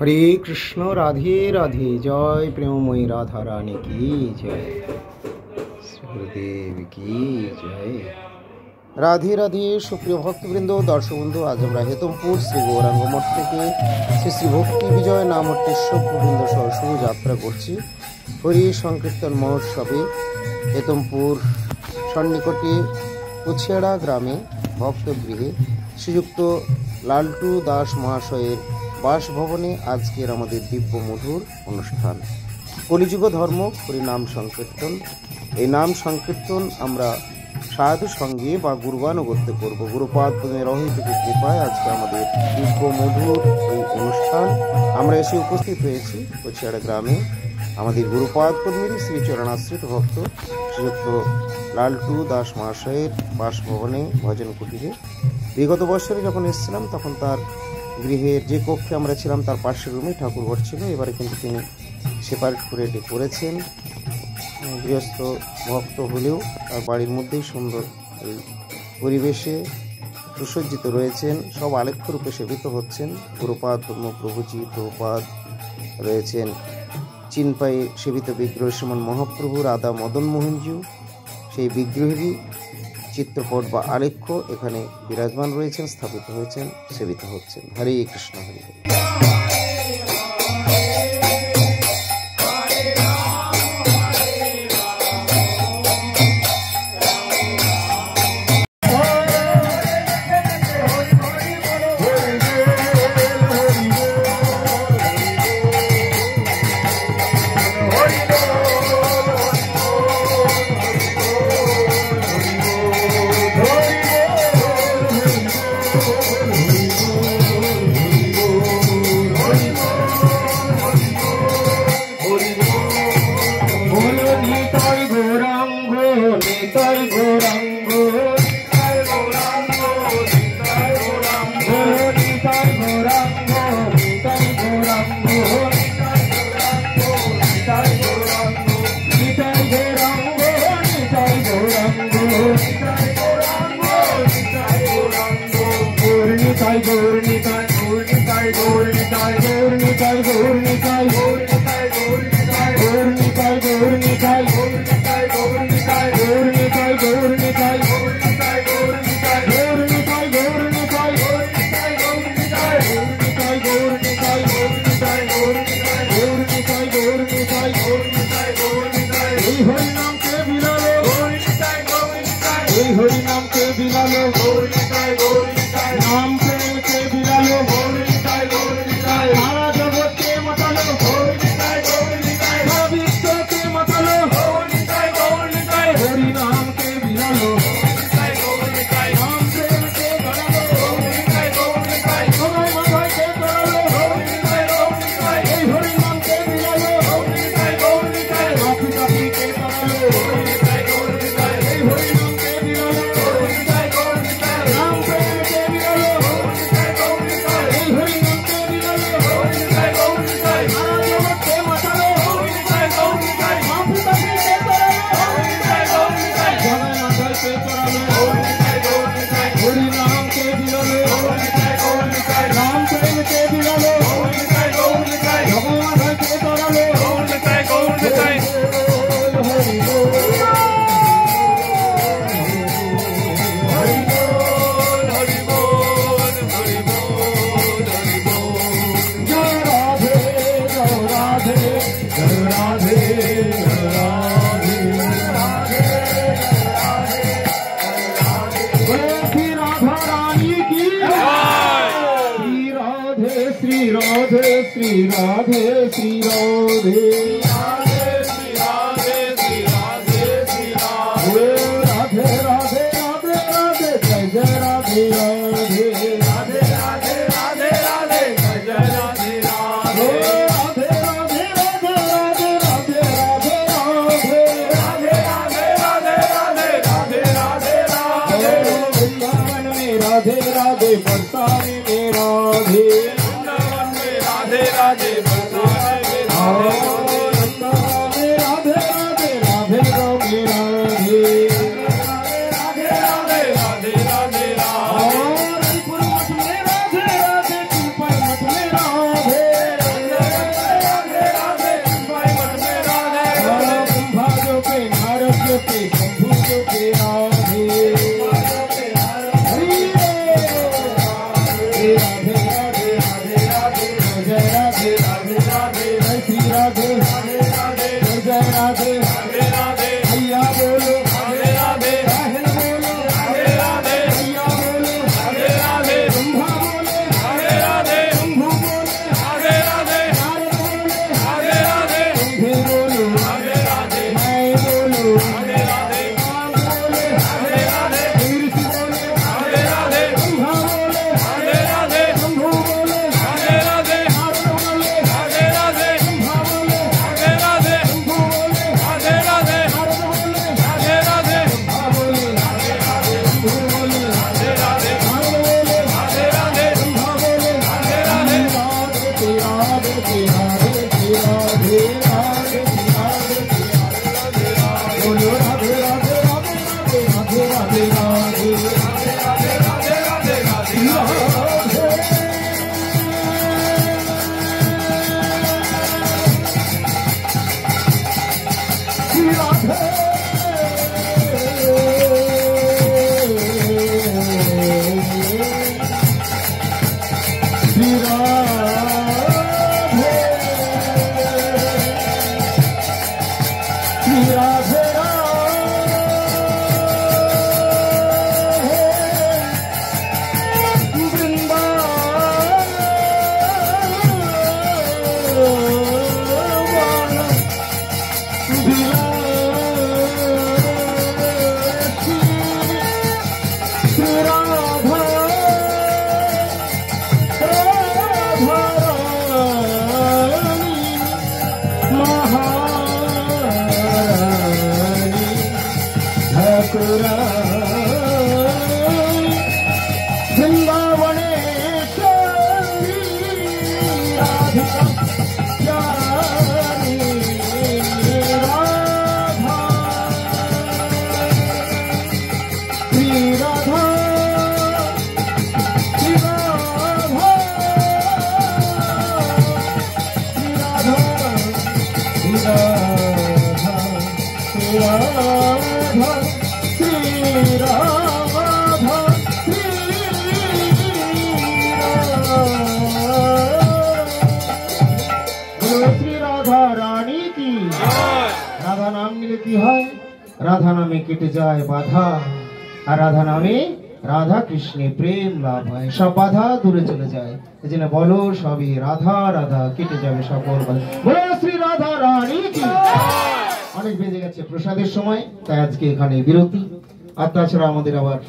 हरे कृष्ण राधे राधे जय प्रेममयी राधा रानी की जय गुरुदेव की जय। राधे राधे सुप्रिय भक्तबृंद दर्शक बंधु आज আমরা হেতমপুর শ্রী গৌরাঙ্গ মঠ থেকে শ্রী শ্রী ভক্তি বিজয় নামটেশ্বর বৃন্দ সহ শুভ যাত্রা করছি হরি সংকীর্তন মহোৎসবে হেতমপুর সন্নিকটে কুছিয়াড়া গ্রামে ভক্তগৃহে শ্রীযুক্ত লালটু দাস মহাশয়ের বাসভবনে আজকের আমাদের দিব্য মধুর অনুষ্ঠান কলিযুগ ধর্ম হরিনাম সংকীর্তন। এই নাম সংকীর্তন আমরা সাধু সঙ্গে বা গুরুগানুগত্যে করব। গুরুপাদ পদ্মের অহিত কৃপায় আজকে আমাদের দিব্য মধুর এই অনুষ্ঠান আমরা এসে উপস্থিত হয়েছি কুছিয়াড়া গ্রামে আমাদের গুরুপাদ পদ্মেরই শ্রীচরণাশ্রিত ভক্ত শ্রীযুক্ত লালটু দাস মহাশয়ের বাসভবনে ভজন কুটিরে। বিগত বছরে যখন এসেছিলাম তখন তার গৃহের যে কক্ষে আমরা ছিলাম তার পাশের রুমে ঠাকুরঘর ছিল, এবারে কিন্তু তিনি সেপারেট করে এটি করেছেন। গৃহস্থ ভক্ত হলেও তার বাড়ির মধ্যেই সুন্দর এই পরিবেশে সুসজ্জিত রয়েছেন, সব আলেখ্য রূপে সেবিত হচ্ছেন। গুরুপাদ প্রভুজি প্রভুপাদ রয়েছেন, চিনপাই সেবিত বিগ্রহ শ্রীমন মহাপ্রভু রাধা মদন মোহনজিউ সেই বিগ্রহেরই চিত্রপট বা আলেখ্য এখানে বিরাজমান রয়েছেন, স্থাপিত হয়েছেন, সেবিত হচ্ছেন। হরে কৃষ্ণ হরে হরে। राधा नाम निले की है राधा नामे केटे जाए बाधा और राधा नामे राधा कृष्ण प्रेम लाभ है सब बाधा दूरे चले जाए এজন্য বলো সবই রাধা রাধা কেটে যাবে সকল বাধা বলো শ্রী রাধা রানী কি অনেক বেজে গেছে প্রসাদের সময় তাই আজকে এখানে বিরতি আর তাছাড়া আমাদের আবার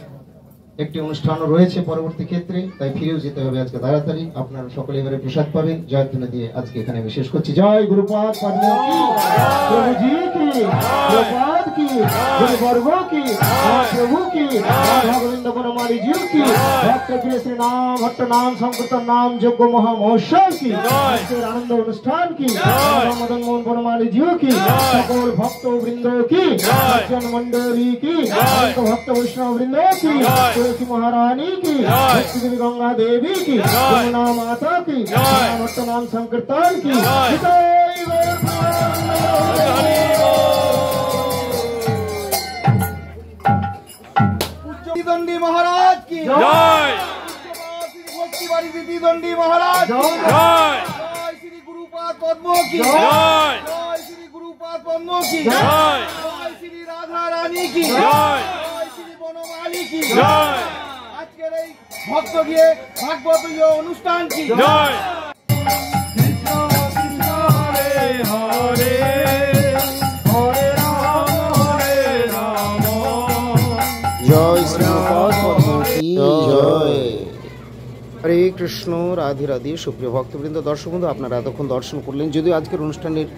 একটি অনুষ্ঠানও রয়েছে পরবর্তী ক্ষেত্রে তাই ফিরেও যেতে হবে আজকে তাড়াতাড়ি আপনারা সকলে এবারে প্রসাদ পাবেন জয়ধ্বনি দিয়ে আজকে এখানে আমি শেষ করছি জয় গুরুপাদ পদ্ম কি প্রভুজি কি গুরুপাদ কি গুরুবর্গ কি প্রভু কি রাধা গোবিন্দ বনমালী জি কি ভক্ত প্রিয় শ্রী নাম ভট্ট নাম সংকীর্তন নাম যজ্ঞ মহা মহোৎসব কি আজকের আনন্দ অনুষ্ঠান কি মদন মোহন বনমালী জি কি সকল ভক্ত বৃন্দ কি সজ্জন মণ্ডলী কি ভক্ত বৈষ্ণব বৃন্দ কি तुलसी महारानी की भक्ति गंगा देवी की यमुना माता की भक्त नाम संकीर्तन की दंडी महाराज की जय भक्ति वाली दंडी महाराज जय श्री गुरुपाद पद्म की जय श्री गुरुपाद पद्म की जय श्री राधा रानी की जय বনমালী কি জয় আজকের এই ভক্ত গিয়ে ভাগবত অনুষ্ঠান কি জয় কৃষ্ণ কৃষ্ণ হরে হরে হরে রাম জয় শ্রীপাদ পদ্ম কি জয় হরে কৃষ্ণ রাধে রাধে সুপ্রিয় ভক্তবৃন্দ দর্শকবৃন্দ আপনারা এতক্ষণ দর্শন করলেন যদিও আজকের অনুষ্ঠানের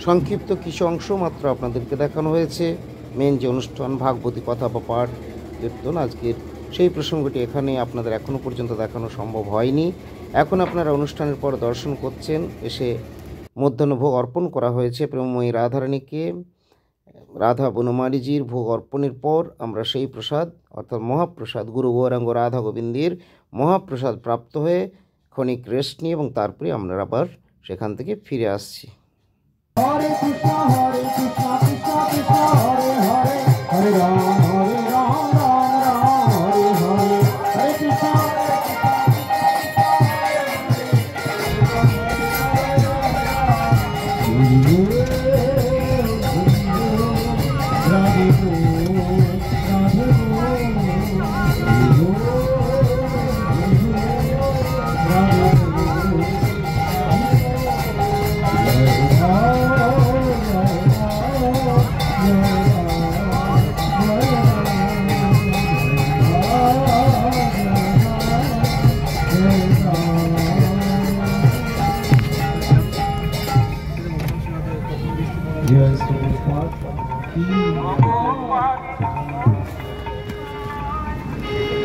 সংক্ষিপ্ত কিছু অংশ মাত্র আপনাদেরকে দেখানো হয়েছে মেন যে অনুষ্ঠান ভাগবতী কথা বা পাঠ কীর্তন আজকের সেই প্রসঙ্গটি এখানে আপনাদের এখনও পর্যন্ত দেখানো সম্ভব হয়নি এখন আপনারা অনুষ্ঠানের পর দর্শন করছেন এসে মধ্যাহ্নভোগ অর্পণ করা হয়েছে প্রেমময়ী রাধারানীকে রাধা বনমালীজির ভোগ অর্পণের পর আমরা সেই প্রসাদ অর্থাৎ মহাপ্রসাদ গুরু গৌরাঙ্গ রাধা গোবিন্দের মহাপ্রসাদ প্রাপ্ত হয়ে ক্ষণিক রেস্ট নিয়ে এবং তারপরে আমরা আবার সেখান থেকে ফিরে আসছি হরে কৃষ্ণ হরে কৃষ্ণ কৃষ্ণ কৃষ্ণ হরে হরে হরে রাম হরে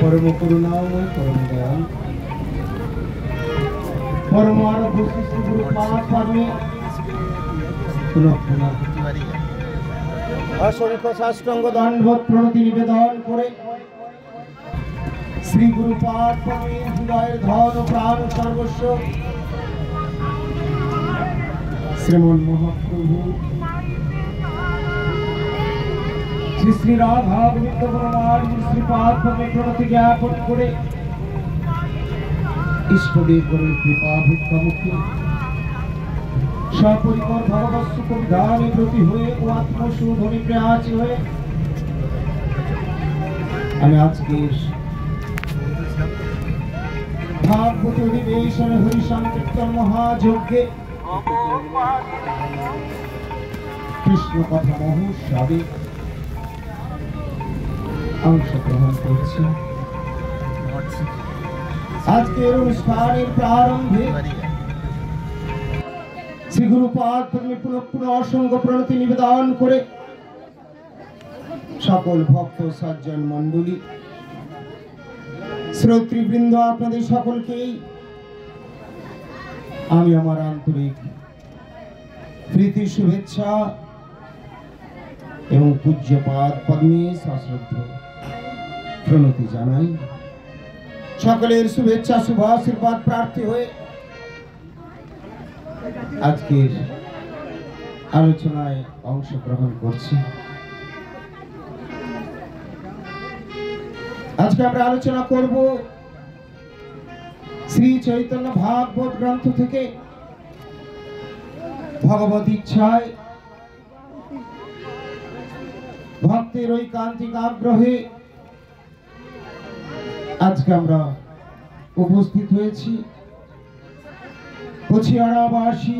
परम करुणामय परम दयाल परमार्थ श्री गुरुपाद पद्मे पुनः पुनः असंख्य साष्टांग दंडवत प्रणति निवेदन करे श्री गुरुपाद पद्मे हृदय धन प्राण सर्वस्व श्रीमन महाप्रभु श्री श्री राधा गोविंद बनमाली श्रीपाद पद्मे प्रणति ज्ञापन करे इष्टदेव करें कृपा भिक्षामुखी सपरिकर भगवत सुख विधाने प्रति हुए ও आत्मशोधने प्रयासी हुए আমি আজকের ভাগবত অধিবেশনে হরি সংকীর্তন মহাযজ্ঞে কৃষ্ণ কথা মহোৎসবে অংশগ্রহণ করছি আজকের অনুষ্ঠানের প্রারম্ভে শ্রী গুরুপাদ পদ্মে পুনঃ অসংখ্য প্রণতি নিবেদন করে সকল ভক্ত সজ্জন মণ্ডলী শ্রোতৃবৃন্দ আপনাদের সকলকেই আমি আমার আন্তরিক প্রীতি শুভেচ্ছা এবং পূজ্যপাদ পদ্মে সশ্রদ্ধ প্রণতি জানাই। সকলের শুভেচ্ছা শুভ আশীর্বাদ প্রার্থী হয়ে আজকের আলোচনায় অংশগ্রহণ করছি। আজকে আমরা আলোচনা করব শ্রী চৈতন্য ভাগবত গ্রন্থ থেকে ভগবত ইচ্ছায় ভক্তের ঐকান্তিক আগ্রহে আজকে আমরা উপস্থিত হয়েছি। কচিয়াড়াবাসী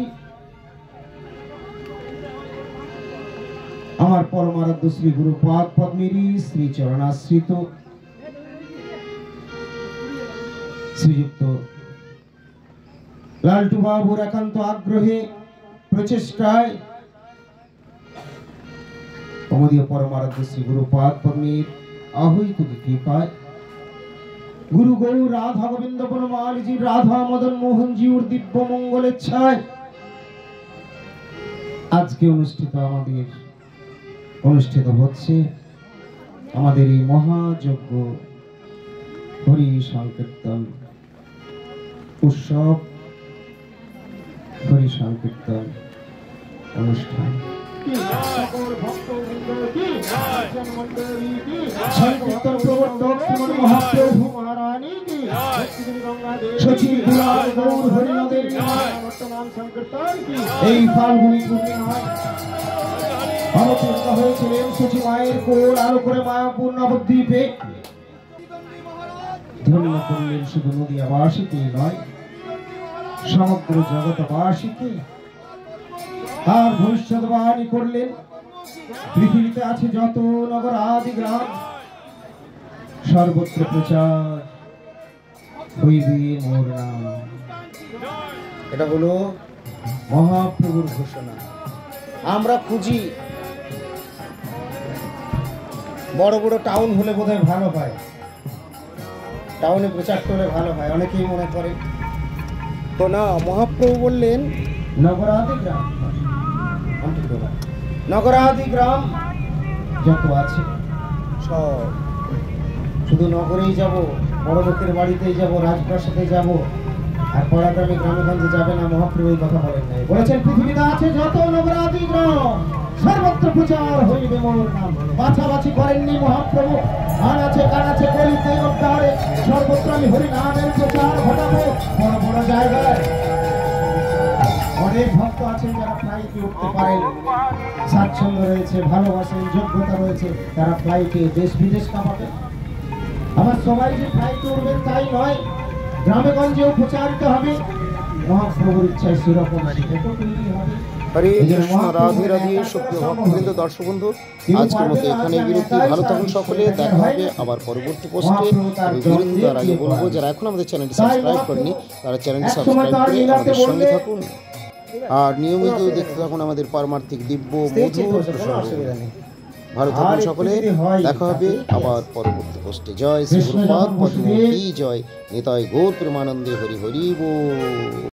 আমার পরমারাধ্য শ্রী গুরুপাদ পদ্মেরী শ্রী চরণাশ্রিত শ্রীযুক্ত লালটু বাবুর একান্ত আগ্রহে প্রচেষ্টায় অমদীয় পরমারাধ্য শ্রী গুরুপাদ পদ্মের আহ্বায়িত কৃপায় গুরু গৌর রাধা গোবিন্দ বনমালীজি রাধা মদন মোহন জিউর দিব্য মঙ্গলেচ্ছায় আজকে অনুষ্ঠিত হচ্ছে আমাদের এই মহাযজ্ঞ হরি সংকীর্তন উৎসব, হরি সংকীর্তন অনুষ্ঠান। সংকীর্তন প্রবর্তক শ্রীমন্ মহাপ্রভু মহারানী কি সচিব দুলাল গৌর হরিনদের বর্তমান সংকীর্তন কি এই ফাল্গুনী পূর্ণিমায় অবতীর্ণ হয়েছিলেন সচিব মায়ের কোল আলো করে মায়াপুর নবদ্বীপে। ধন্য করলেন শুধু নদীয়াবাসীকে নয়, সমগ্র জগৎবাসীকে। আর ভবিষ্যৎবাণী করলেন পৃথিবীতে আছে যত নগর আদি গ্রাম সর্বত্র প্রচার হইবে মোর নাম। এটা হলো মহাপ্রভুর ঘোষণা। আমরা খুঁজি বড় বড় টাউন হলে বোধহয় ভালো হয়, টাউনে প্রচার করলে ভালো হয় অনেকেই মনে করে। তো না, মহাপ্রভু বললেন নগরাদি গ্রাম, নগরাদি গ্রাম যত আছে সব, শুধু নগরেই যাব, বড় লোকের বাড়িতেই যাব, রাজপ্রাসাদে যাব, আর পড়াগ্রামে গ্রামে যাবে না। মহাপ্রভু এই কথা বলেন নাই, বলেছেন পৃথিবীতে আছে যত নগরাদি গ্রাম সর্বত্র প্রচার হইবে মোর নাম। বাছাবাছি করেননি মহাপ্রভু, ধান আছে কান আছে কলিতে অবতারে, সর্বত্র আমি হরি নামের প্রচার ঘটাবো। বড় বড় জায়গায় অনেক ভক্ত আছেন যারা ফ্লাইটে উঠতে পারেন, স্বাচ্ছন্দ্য রয়েছে, ভালোবাসেন, যোগ্যতা রয়েছে, তারা ফ্লাইটে দেশ বিদেশ কামাবে। আবার সবাই যে ফ্লাইটে উঠবেন তাই নয়, গ্রামে গঞ্জেও প্রচারিত হবে। মহাপ্রভুর ইচ্ছায় সেরকম তৈরি হবে। হরে কৃষ্ণ, রাধে রাধে। সুপ্রিয় ভক্তবৃন্দ, দর্শক বন্ধু, আজকের মতো এখানে বিরতি। ভালো থাকুন সকলে, দেখা হবে আবার পরবর্তী পোস্টে। বিরতি দেওয়ার আগে বলবো, যারা এখন আমাদের চ্যানেলটি সাবস্ক্রাইব করেনি তারা চ্যানেলটি সাবস্ক্রাইব করে আমাদের সঙ্গে থাকুন আর নিয়মিত দেখতে থাকুন আমাদের পারমার্থিক দিব্য মধুর প্রসঙ্গ। ভালো থাকুন সকলে, দেখা হবে আবার পরবর্তী পোস্টে। জয় শ্রী গুরুপাদ পদ্ম কি জয়, নিতাই গৌর প্রেমানন্দে হরি হরি বল।